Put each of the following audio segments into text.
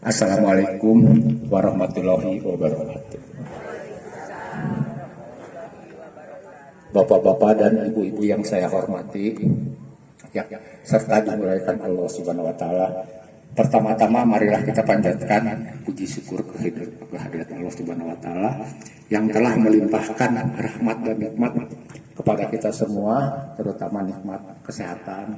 Assalamualaikum warahmatullahi wabarakatuh. Bapak-bapak dan ibu-ibu yang saya hormati, ya, serta dimuliakan Allah Subhanahu wa taala. Pertama-tama marilah kita panjatkan puji syukur kehadirat Allah Subhanahu wa taala yang telah melimpahkan rahmat dan nikmat kepada kita semua, terutama nikmat kesehatan,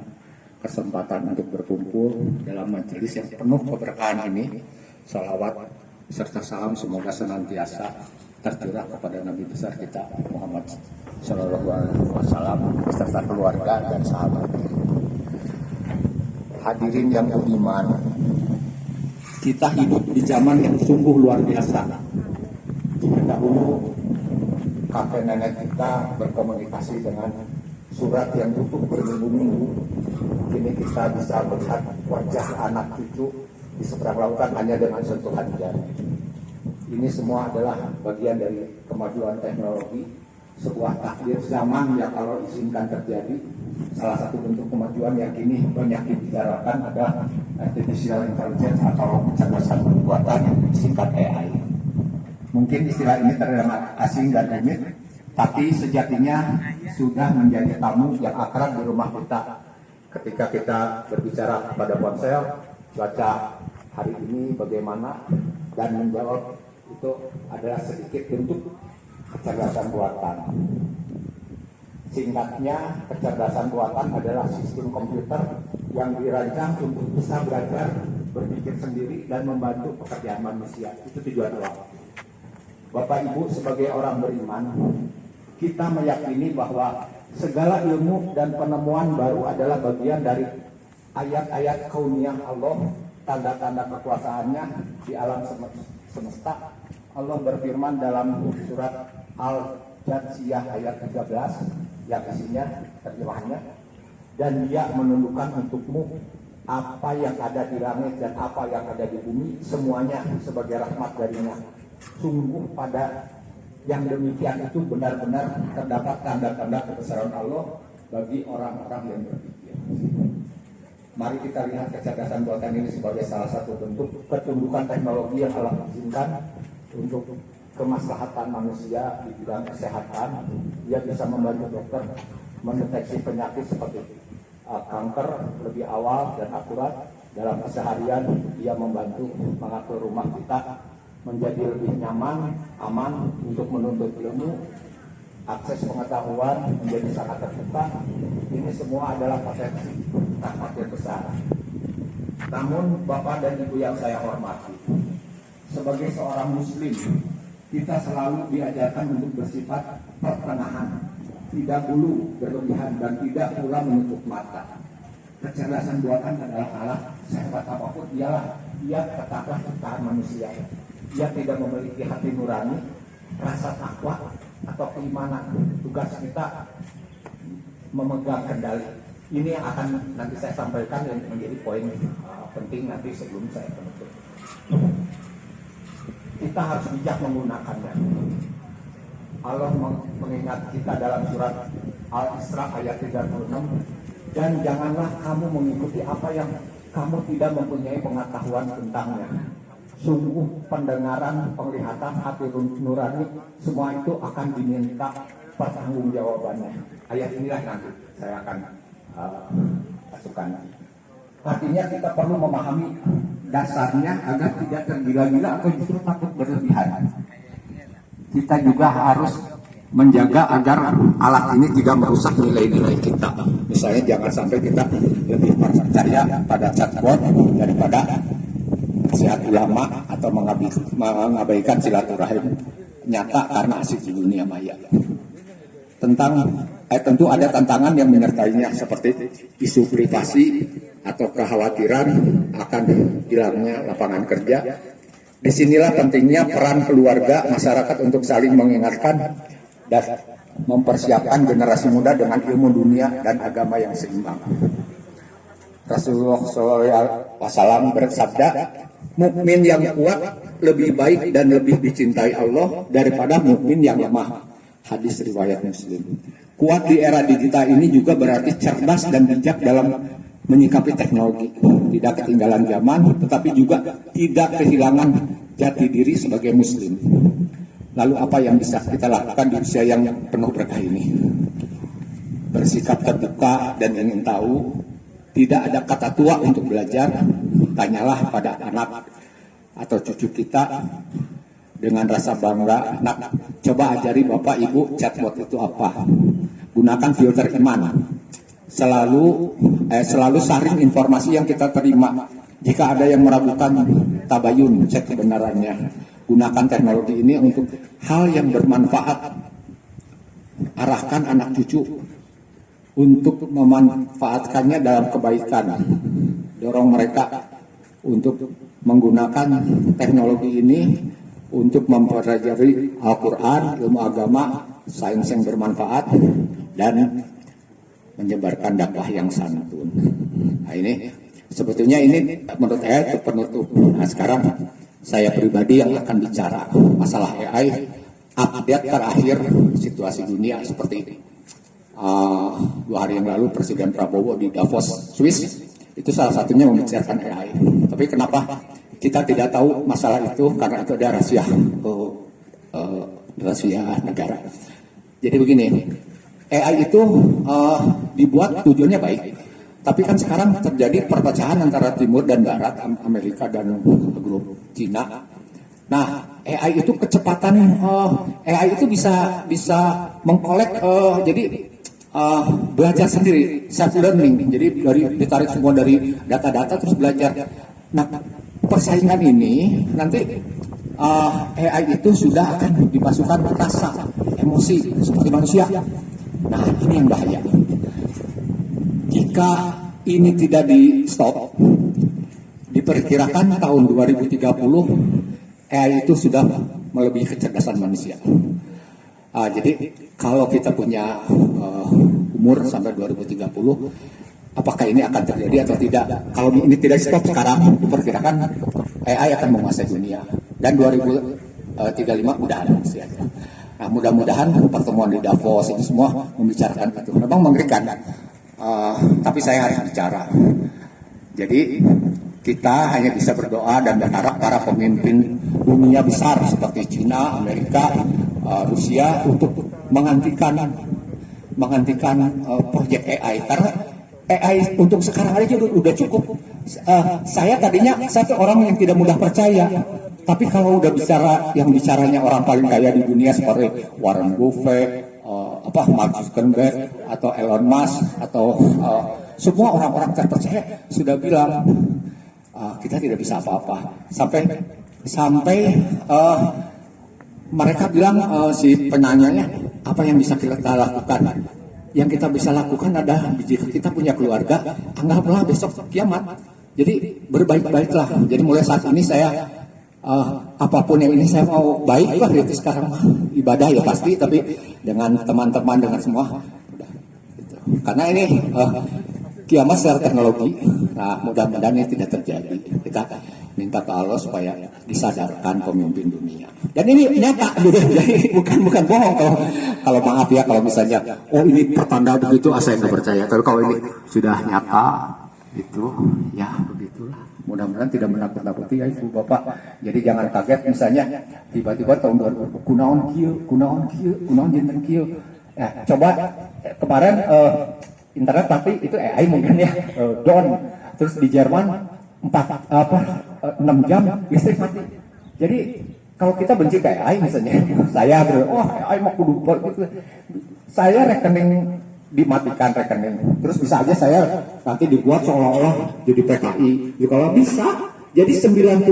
kesempatan untuk berkumpul dalam majelis yang penuh keberkahan ini. Salawat serta salam semoga senantiasa tercurah kepada Nabi besar kita Muhammad Shallallahu Alaihi Wasallam beserta keluarga dan sahabatnya. Hadirin yang beriman, kita hidup di zaman yang sungguh luar biasa. Dahulu kakek nenek kita berkomunikasi dengan surat yang tutup berminggu-minggu. Kini kita bisa melihat wajah anak cucu di seberang lautan hanya dengan sentuhan jari. Ini semua adalah bagian dari kemajuan teknologi, sebuah takdir zaman yang kalau izinkan terjadi. Salah satu bentuk kemajuan yang kini banyak dibicarakan adalah artificial intelligence atau kecerdasan buatan yang disingkat AI. Mungkin istilah ini terdengar asing dan rumit, tapi sejatinya sudah menjadi tamu yang akrab di rumah kita. Ketika kita berbicara pada ponsel, cuaca hari ini bagaimana, dan menjawab itu adalah sedikit bentuk kecerdasan buatan. Singkatnya, kecerdasan buatan adalah sistem komputer yang dirancang untuk bisa belajar, berpikir sendiri, dan membantu pekerjaan manusia. Itu tujuan awal. Bapak Ibu sebagai orang beriman, kita meyakini bahwa segala ilmu dan penemuan baru adalah bagian dari ayat-ayat kauniyah Allah, tanda-tanda kekuasaannya di alam semesta. Allah berfirman dalam surat Al-Jathiyah ayat 13 yang isinya terjemahannya, dan Dia menundukkan untukmu apa yang ada di langit dan apa yang ada di bumi, semuanya sebagai rahmat darinya. Sungguh pada yang demikian itu benar-benar terdapat tanda-tanda kebesaran Allah bagi orang-orang yang berpikir. Mari kita lihat kecerdasan buatan ini sebagai salah satu bentuk pertumbuhan teknologi yang Allah izinkan untuk kemaslahatan manusia di bidang kesehatan. Dia bisa membantu dokter mendeteksi penyakit seperti kanker lebih awal dan akurat. Dalam keseharian dia membantu mengatur rumah kita menjadi lebih nyaman, aman untuk menuntut ilmu. Akses pengetahuan menjadi sangat terbuka. Ini semua adalah potensi rahmat yang besar. Namun Bapak dan Ibu yang saya hormati, sebagai seorang muslim, kita selalu diajarkan untuk bersifat pertengahan, tidak dulu berlebihan dan tidak pula menutup mata. Kecerdasan buatan adalah Allah, sehebat apapun ialah ia tetaplah ciptaan manusia. Ia tidak memiliki hati nurani, rasa takwa atau keimanan. Tugas kita memegang kendali. Ini yang akan nanti saya sampaikan yang menjadi poin penting nanti sebelum saya penutup. Kita harus bijak menggunakannya. Allah mengingat kita dalam surat Al-Isra ayat 36, dan janganlah kamu mengikuti apa yang kamu tidak mempunyai pengetahuan tentangnya. Sungguh pendengaran, penglihatan, hati nurani, semua itu akan diminta pertanggungjawabannya. Ayat inilah nanti saya akan masukkan. Artinya kita perlu memahami dasarnya agar tidak tergila-gila atau justru takut berlebihan. Kita juga harus menjaga agar alat ini tidak merusak nilai-nilai kita. Misalnya jangan sampai kita lebih percaya pada chatbot daripada nasihat ulama atau mengabaikan silaturahim nyata karena asik di dunia maya. Tentu ada tantangan yang menyertainya seperti isu privasi atau kekhawatiran akan hilangnya lapangan kerja. Disinilah pentingnya peran keluarga, masyarakat untuk saling mengingatkan dan mempersiapkan generasi muda dengan ilmu dunia dan agama yang seimbang. Rasulullah SAW bersabda, mukmin yang kuat lebih baik dan lebih dicintai Allah daripada mukmin yang lemah. Hadis riwayat Muslim. Kuat di era digital ini juga berarti cerdas dan bijak dalam menyikapi teknologi, tidak ketinggalan zaman, tetapi juga tidak kehilangan jati diri sebagai muslim. Lalu apa yang bisa kita lakukan di usia yang penuh berkah ini? Bersikap terbuka dan ingin tahu, tidak ada kata tua untuk belajar. Tanyalah pada anak atau cucu kita dengan rasa bangga, nak, coba ajari Bapak Ibu chatbot itu apa. Gunakan filter iman. Selalu saring informasi yang kita terima. Jika ada yang meragukan, tabayun, cek kebenarannya. Gunakan teknologi ini untuk hal yang bermanfaat. Arahkan anak cucu untuk memanfaatkannya dalam kebaikan. Dorong mereka untuk menggunakan teknologi ini untuk mempelajari Al-Quran, ilmu agama, sains yang bermanfaat, dan menyebarkan dakwah yang santun. Nah ini sebetulnya ini menurut saya itu penutup. Nah sekarang saya pribadi yang akan bicara masalah AI, update terakhir situasi dunia seperti ini. 2 hari yang lalu Presiden Prabowo di Davos, Swiss, itu salah satunya membicarakan AI. Tapi kenapa kita tidak tahu masalah itu? Karena itu ada rahasia negara. Jadi begini, AI itu dibuat tujuannya baik, tapi kan sekarang terjadi perpecahan antara Timur dan Barat, Amerika dan grup Cina. Nah, AI itu kecepatan AI itu bisa mengkolek jadi belajar sendiri, self learning. Jadi ditarik semua dari data-data terus belajar. Nah, persaingan ini nanti AI itu sudah akan dimasukkan rasa, emosi seperti manusia. Nah, ini yang bahaya. Jika ini tidak di stop, diperkirakan tahun 2030 AI itu sudah melebihi kecerdasan manusia. Jadi kalau kita punya umur sampai 2030, apakah ini akan terjadi atau tidak? Kalau ini tidak stop sekarang, diperkirakan AI akan menguasai dunia. Dan 2035 udah ada manusia. Nah, mudah-mudahan pertemuan di Davos itu semua membicarakan itu. Memang mengerikan, tapi saya harus bicara. Jadi kita hanya bisa berdoa dan berharap para pemimpin dunia besar seperti China, Amerika, Rusia untuk menghentikan proyek AI, karena AI untuk sekarang aja udah cukup. Saya tadinya satu orang yang tidak mudah percaya, tapi kalau udah bicaranya orang paling kaya di dunia seperti Warren Buffett, Mark Zuckerberg atau Elon Musk atau semua orang-orang terpercaya sudah bilang kita tidak bisa apa-apa. Sampai mereka bilang si penanyanya, apa yang bisa kita lakukan? Yang kita bisa lakukan adalah jika kita punya keluarga, anggaplah besok kiamat. Jadi berbaik-baiklah. Jadi mulai saat ini saya apapun yang ini saya mau baik lah, itu sekarang ibadah ya pasti, tapi dengan teman-teman, dengan semua udah, gitu. Karena ini kiamat secara teknologi. Nah, mudah-mudahan ini tidak terjadi. Kita minta ke Allah supaya disadarkan pemimpin dunia. Dan ini nyata, jadi bukan bohong. Kalau maaf ya, kalau misalnya ini pertanda begitu, saya nggak percaya. Tapi kalau ini sudah nyata, itu ya begitulah. Mudah-mudahan tidak menakut-nakuti ya Ibu Bapak. Jadi jangan kaget misalnya tiba-tiba tahun 2000 kunaon jinten kieu. Ya, coba kemarin internet tapi itu AI mungkin ya, down. Terus di Jerman 6 jam listrik mati. Jadi kalau kita benci ke AI misalnya, saya AI mau kudu gitu. Saya rekening dimatikan rekening. Terus bisa aja saya nanti dibuat seolah-olah jadi PKI. Ya, kalau bisa, jadi 90%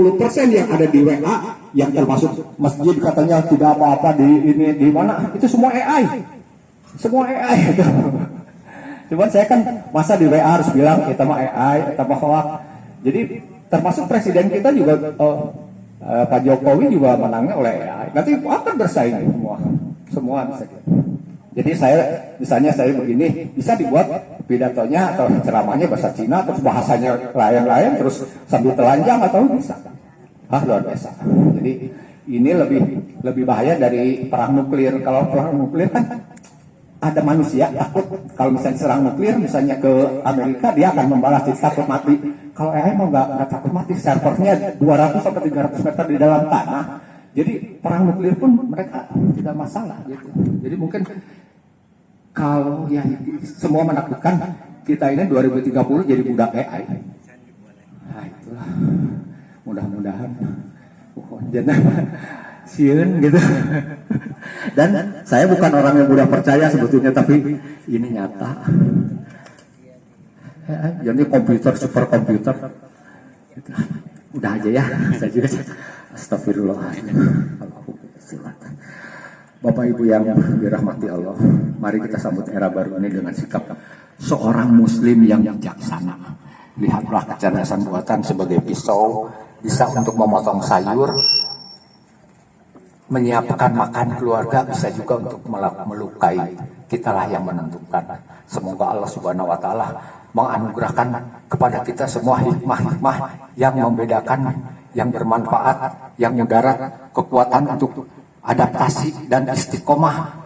yang ada di WA yang termasuk masjid katanya tidak apa-apa di mana, itu semua AI. Semua AI itu. Cuman saya kan masa di WA harus bilang kita mah AI, kita mah hoax. Jadi termasuk presiden kita juga Pak Jokowi juga menangnya oleh AI. Nanti akan bersaing semua bisa. Jadi misalnya saya begini, bisa dibuat pidatonya atau ceramahnya bahasa Cina, terus bahasanya lain-lain, terus sambil telanjang atau bisa. Luar biasa. Jadi ini lebih bahaya dari perang nuklir. Kalau perang nuklir kan ada manusia takut kalau misalnya serang nuklir misalnya ke Amerika dia akan membalas, jadi takut mati. Kalau AI mau nggak takut mati, servernya 200 sampai 300 meter di dalam tanah, jadi perang nuklir pun mereka tidak masalah gitu. Jadi mungkin kalau ya semua menakutkan kita ini 2030 jadi budak AI. Nah itulah, mudah-mudahan jangan sieun gitu. Dan saya bukan orang yang mudah percaya sebetulnya, tapi ini nyata. Jadi komputer, super komputer. Udah aja ya, saya juga. Astagfirullah. Bapak Ibu yang dirahmati Allah, mari kita sambut era baru ini dengan sikap seorang muslim yang bijaksana. Lihatlah kecerdasan buatan sebagai pisau, bisa untuk memotong sayur, menyiapkan makan keluarga, bisa juga untuk melukai. Kitalah yang menentukan. Semoga Allah Subhanahu wa taala menganugerahkan kepada kita semua hikmah-hikmah yang membedakan, yang bermanfaat, yang mudarat, kekuatan untuk adaptasi dan istiqomah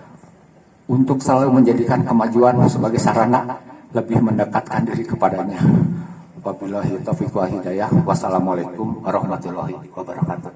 untuk selalu menjadikan kemajuan sebagai sarana lebih mendekatkan diri kepadanya. Wabillahi taufiq wa hidayah. Wassalamualaikum warahmatullahi wabarakatuh.